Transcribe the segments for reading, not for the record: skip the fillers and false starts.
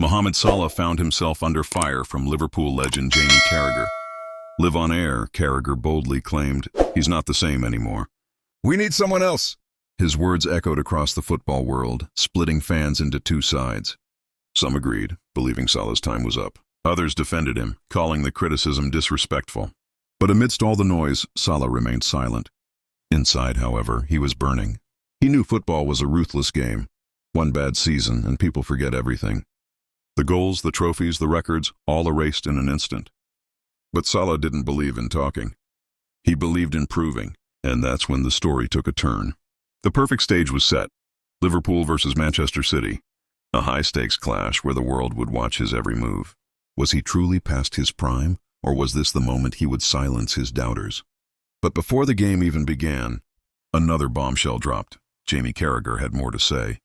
Mohamed Salah found himself under fire from Liverpool legend Jamie Carragher. Live on air, Carragher boldly claimed, he's not the same anymore. "We need someone else." His words echoed across the football world, splitting fans into two sides. Some agreed, believing Salah's time was up. Others defended him, calling the criticism disrespectful. But amidst all the noise, Salah remained silent. Inside, however, he was burning. He knew football was a ruthless game. One bad season, and people forget everything. The goals, the trophies, the records, all erased in an instant. But Salah didn't believe in talking. He believed in proving, and that's when the story took a turn. The perfect stage was set. Liverpool versus Manchester City. A high-stakes clash where the world would watch his every move. Was he truly past his prime, or was this the moment he would silence his doubters? But before the game even began, another bombshell dropped. Jamie Carragher had more to say,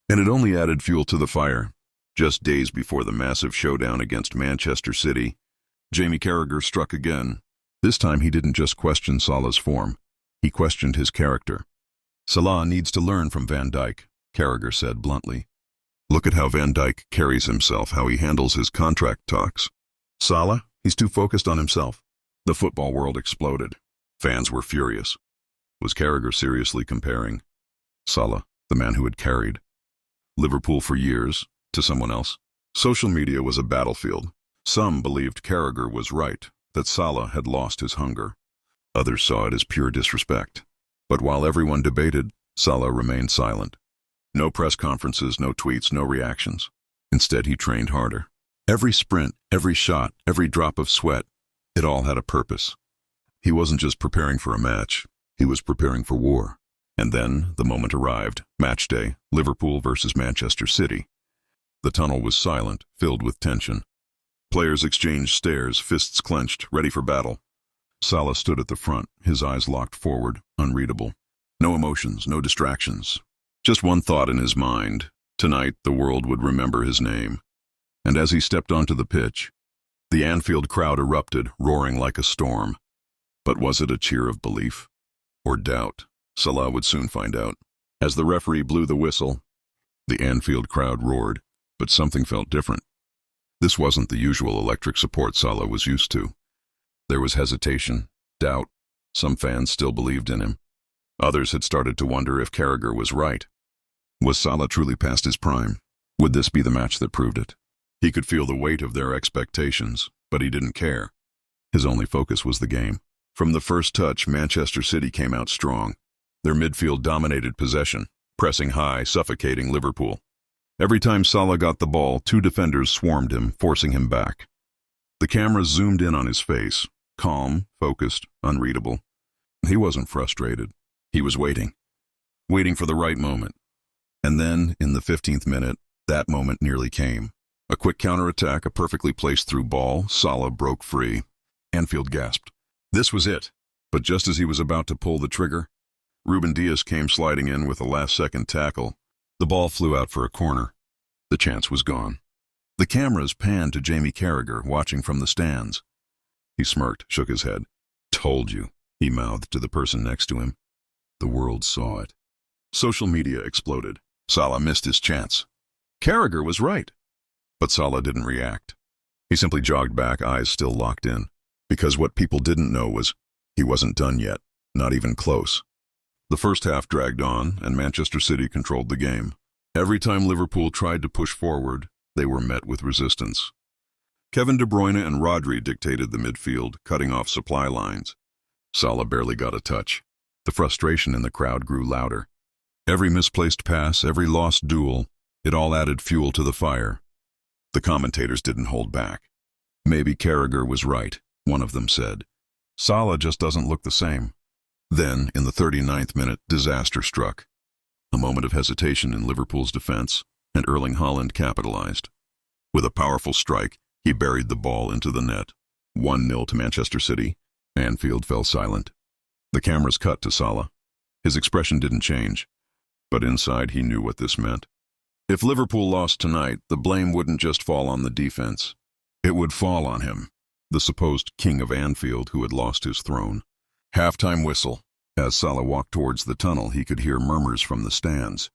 and it only added fuel to the fire. Just days before the massive showdown against Manchester City, Jamie Carragher struck again. This time he didn't just question Salah's form, he questioned his character. "Salah needs to learn from Van Dijk," Carragher said bluntly. "Look at how Van Dijk carries himself, how he handles his contract talks. Salah, he's too focused on himself." The football world exploded. Fans were furious. Was Carragher seriously comparing Salah, the man who had carried Liverpool for years, to someone else? Social media was a battlefield. Some believed Carragher was right, that Salah had lost his hunger. Others saw it as pure disrespect. But while everyone debated, Salah remained silent. No press conferences, no tweets, no reactions. Instead, he trained harder. Every sprint, every shot, every drop of sweat, it all had a purpose. He wasn't just preparing for a match, he was preparing for war. And then, the moment arrived, match day, Liverpool versus Manchester City. The tunnel was silent, filled with tension. Players exchanged stares, fists clenched, ready for battle. Salah stood at the front, his eyes locked forward, unreadable. No emotions, no distractions. Just one thought in his mind. Tonight, the world would remember his name. And as he stepped onto the pitch, the Anfield crowd erupted, roaring like a storm. But was it a cheer of belief or doubt? Salah would soon find out. As the referee blew the whistle, the Anfield crowd roared, but something felt different. This wasn't the usual electric support Salah was used to. There was hesitation, doubt. Some fans still believed in him. Others had started to wonder if Carragher was right. Was Salah truly past his prime? Would this be the match that proved it? He could feel the weight of their expectations, but he didn't care. His only focus was the game. From the first touch, Manchester City came out strong. Their midfield dominated possession, pressing high, suffocating Liverpool. Every time Salah got the ball, two defenders swarmed him, forcing him back. The cameras zoomed in on his face, calm, focused, unreadable. He wasn't frustrated. He was waiting for the right moment. And then, in the 15th minute, that moment nearly came. A quick counterattack, a perfectly placed through ball, Salah broke free. Anfield gasped. This was it. But just as he was about to pull the trigger, Ruben Dias came sliding in with a last-second tackle. The ball flew out for a corner. The chance was gone. The cameras panned to Jamie Carragher, watching from the stands. He smirked, shook his head. "Told you," he mouthed to the person next to him. The world saw it. Social media exploded. Salah missed his chance. Carragher was right. But Salah didn't react. He simply jogged back, eyes still locked in. Because what people didn't know was he wasn't done yet, not even close. The first half dragged on, and Manchester City controlled the game. Every time Liverpool tried to push forward, they were met with resistance. Kevin De Bruyne and Rodri dictated the midfield, cutting off supply lines. Salah barely got a touch. The frustration in the crowd grew louder. Every misplaced pass, every lost duel, it all added fuel to the fire. The commentators didn't hold back. "Maybe Carragher was right," one of them said. "Salah just doesn't look the same." Then, in the 39th minute, disaster struck. A moment of hesitation in Liverpool's defense, and Erling Haaland capitalized. With a powerful strike, he buried the ball into the net. 1-0 to Manchester City. Anfield fell silent. The cameras cut to Salah. His expression didn't change, but inside he knew what this meant. If Liverpool lost tonight, the blame wouldn't just fall on the defense. It would fall on him, the supposed king of Anfield who had lost his throne. Halftime whistle. As Salah walked towards the tunnel, he could hear murmurs from the stands.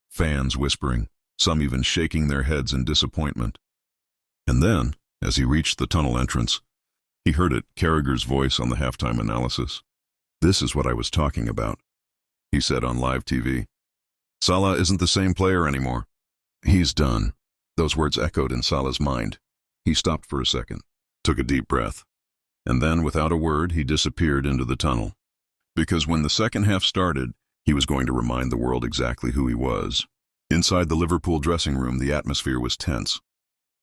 Fans whispering, some even shaking their heads in disappointment. And then, as he reached the tunnel entrance, he heard it, Carragher's voice on the halftime analysis. "This is what I was talking about," he said on live TV. "Salah isn't the same player anymore. He's done." Those words echoed in Salah's mind. He stopped for a second, took a deep breath, and then, without a word, he disappeared into the tunnel. Because when the second half started, he was going to remind the world exactly who he was. Inside the Liverpool dressing room, the atmosphere was tense.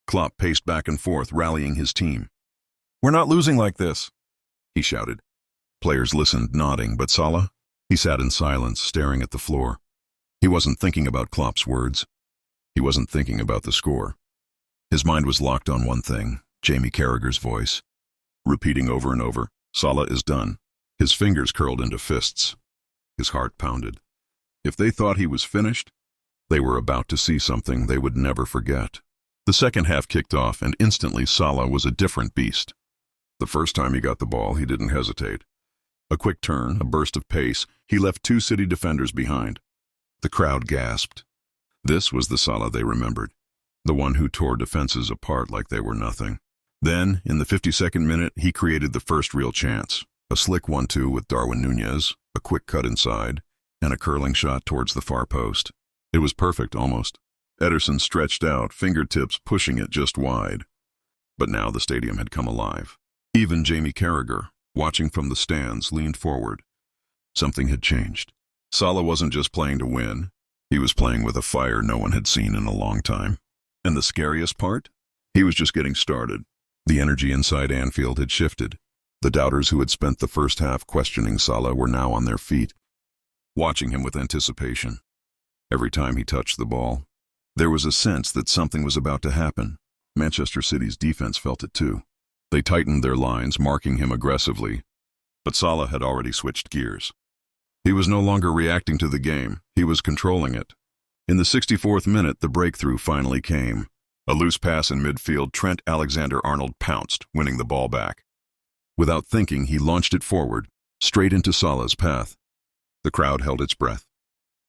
Klopp paced back and forth, rallying his team. "We're not losing like this," he shouted. Players listened, nodding, but Salah? He sat in silence, staring at the floor. He wasn't thinking about Klopp's words. He wasn't thinking about the score. His mind was locked on one thing, Jamie Carragher's voice, repeating over and over, "Salah is done." His fingers curled into fists. His heart pounded. If they thought he was finished, they were about to see something they would never forget. The second half kicked off, and instantly Salah was a different beast. The first time he got the ball, he didn't hesitate. A quick turn, a burst of pace, he left two City defenders behind. The crowd gasped. This was the Salah they remembered, the one who tore defenses apart like they were nothing. Then, in the 52nd minute, he created the first real chance. A slick 1-2 with Darwin Núñez, a quick cut inside, and a curling shot towards the far post. It was perfect, almost. Ederson stretched out, fingertips pushing it just wide. But now the stadium had come alive. Even Jamie Carragher, watching from the stands, leaned forward. Something had changed. Salah wasn't just playing to win. He was playing with a fire no one had seen in a long time. And the scariest part? He was just getting started. The energy inside Anfield had shifted. The doubters who had spent the first half questioning Salah were now on their feet, watching him with anticipation. Every time he touched the ball, there was a sense that something was about to happen. Manchester City's defense felt it too. They tightened their lines, marking him aggressively. But Salah had already switched gears. He was no longer reacting to the game. He was controlling it. In the 64th minute, the breakthrough finally came. A loose pass in midfield, Trent Alexander-Arnold pounced, winning the ball back. Without thinking, he launched it forward, straight into Salah's path. The crowd held its breath.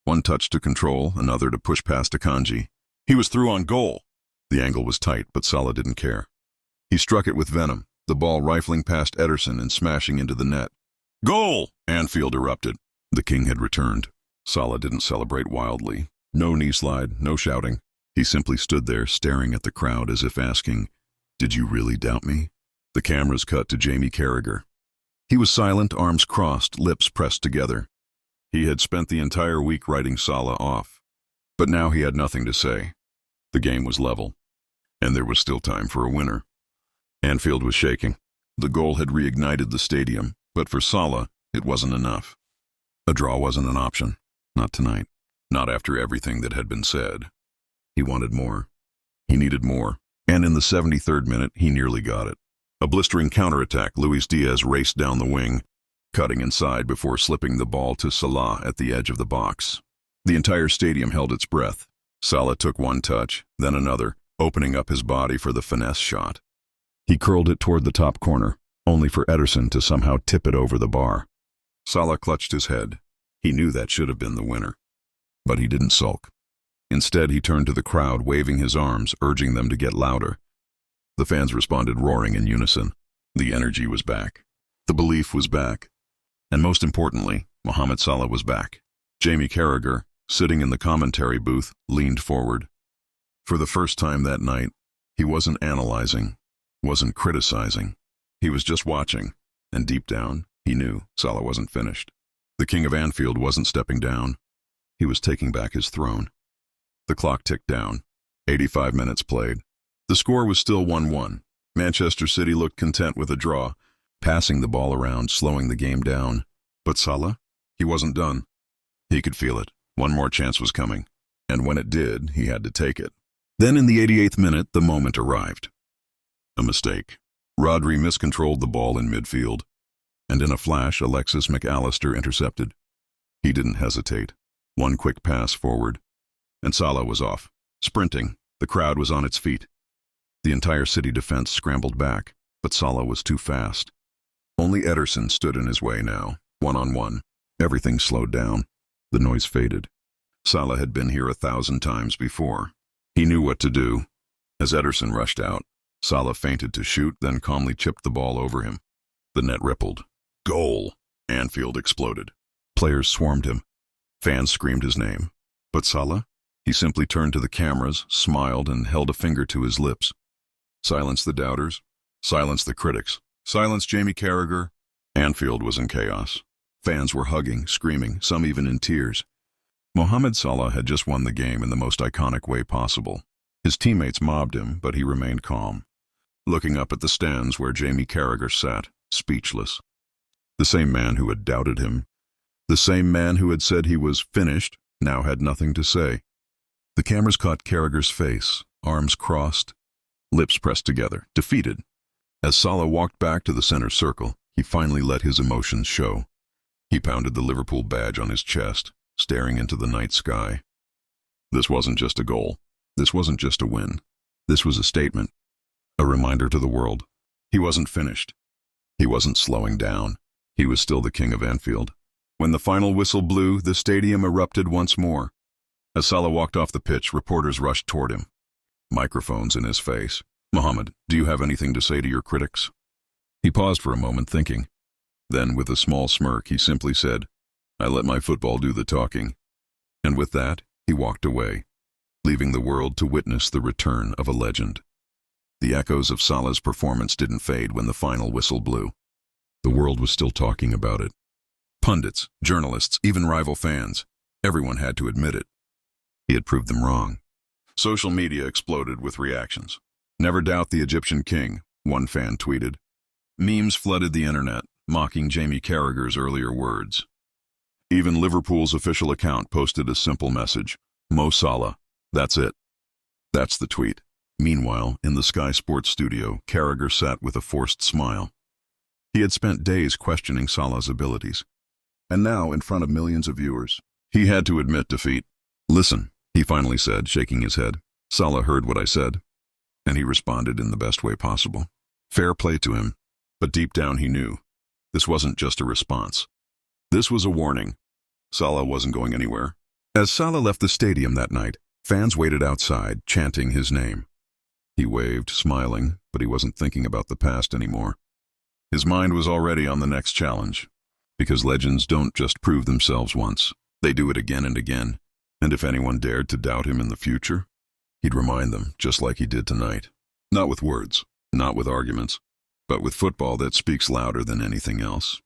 One touch to control, another to push past Akanji. He was through on goal. The angle was tight, but Salah didn't care. He struck it with venom, the ball rifling past Ederson and smashing into the net. "Goal!" Anfield erupted. The king had returned. Salah didn't celebrate wildly. No knee slide, no shouting. He simply stood there, staring at the crowd as if asking, "Did you really doubt me?" The cameras cut to Jamie Carragher. He was silent, arms crossed, lips pressed together. He had spent the entire week writing Salah off. But now he had nothing to say. The game was level, and there was still time for a winner. Anfield was shaking. The goal had reignited the stadium, but for Salah, it wasn't enough. A draw wasn't an option. Not tonight. Not after everything that had been said. He wanted more. He needed more. And in the 73rd minute, he nearly got it. A blistering counterattack, Luis Diaz raced down the wing, cutting inside before slipping the ball to Salah at the edge of the box. The entire stadium held its breath. Salah took one touch, then another, opening up his body for the finesse shot. He curled it toward the top corner, only for Ederson to somehow tip it over the bar. Salah clutched his head. He knew that should have been the winner. But he didn't sulk. Instead, he turned to the crowd, waving his arms, urging them to get louder. The fans responded, roaring in unison. The energy was back. The belief was back. And most importantly, Mohamed Salah was back. Jamie Carragher, sitting in the commentary booth, leaned forward. For the first time that night, he wasn't analyzing, wasn't criticizing. He was just watching, and deep down, he knew Salah wasn't finished. The king of Anfield wasn't stepping down. He was taking back his throne. The clock ticked down. 85 minutes played. The score was still 1-1. Manchester City looked content with a draw, passing the ball around, slowing the game down. But Salah? He wasn't done. He could feel it. One more chance was coming. And when it did, he had to take it. Then in the 88th minute, the moment arrived. A mistake. Rodri miscontrolled the ball in midfield. And in a flash, Alexis McAllister intercepted. He didn't hesitate. One quick pass forward. And Salah was off. Sprinting. The crowd was on its feet. The entire City defense scrambled back, but Salah was too fast. Only Ederson stood in his way now, one-on-one. Everything slowed down. The noise faded. Salah had been here 1,000 times before. He knew what to do. As Ederson rushed out, Salah feinted to shoot, then calmly chipped the ball over him. The net rippled. Goal! Anfield exploded. Players swarmed him. Fans screamed his name. But Salah? He simply turned to the cameras, smiled, and held a finger to his lips. Silence the doubters. Silence the critics. Silence Jamie Carragher. Anfield was in chaos. Fans were hugging, screaming, some even in tears. Mohamed Salah had just won the game in the most iconic way possible. His teammates mobbed him, but he remained calm, looking up at the stands where Jamie Carragher sat, speechless. The same man who had doubted him, the same man who had said he was finished, now had nothing to say. The cameras caught Carragher's face, arms crossed, lips pressed together, defeated. As Salah walked back to the center circle, he finally let his emotions show. He pounded the Liverpool badge on his chest, staring into the night sky. This wasn't just a goal. This wasn't just a win. This was a statement, a reminder to the world. He wasn't finished. He wasn't slowing down. He was still the king of Anfield. When the final whistle blew, the stadium erupted once more. As Salah walked off the pitch, reporters rushed toward him, microphones in his face. "Mohamed, do you have anything to say to your critics?" He paused for a moment, thinking. Then, with a small smirk, he simply said, "I let my football do the talking." And with that, he walked away, leaving the world to witness the return of a legend. The echoes of Salah's performance didn't fade when the final whistle blew. The world was still talking about it. Pundits, journalists, even rival fans, everyone had to admit it. He had proved them wrong. Social media exploded with reactions. "Never doubt the Egyptian king," one fan tweeted. Memes flooded the internet, mocking Jamie Carragher's earlier words. Even Liverpool's official account posted a simple message: "Mo Salah, that's it." That's the tweet. Meanwhile, in the Sky Sports studio, Carragher sat with a forced smile. He had spent days questioning Salah's abilities. And now, in front of millions of viewers, he had to admit defeat. "Listen," he finally said, shaking his head. "Salah heard what I said." And he responded in the best way possible. Fair play to him. But deep down he knew. This wasn't just a response. This was a warning. Salah wasn't going anywhere. As Salah left the stadium that night, fans waited outside, chanting his name. He waved, smiling, but he wasn't thinking about the past anymore. His mind was already on the next challenge. Because legends don't just prove themselves once. They do it again and again. And if anyone dared to doubt him in the future, he'd remind them, just like he did tonight. Not with words, not with arguments, but with football that speaks louder than anything else.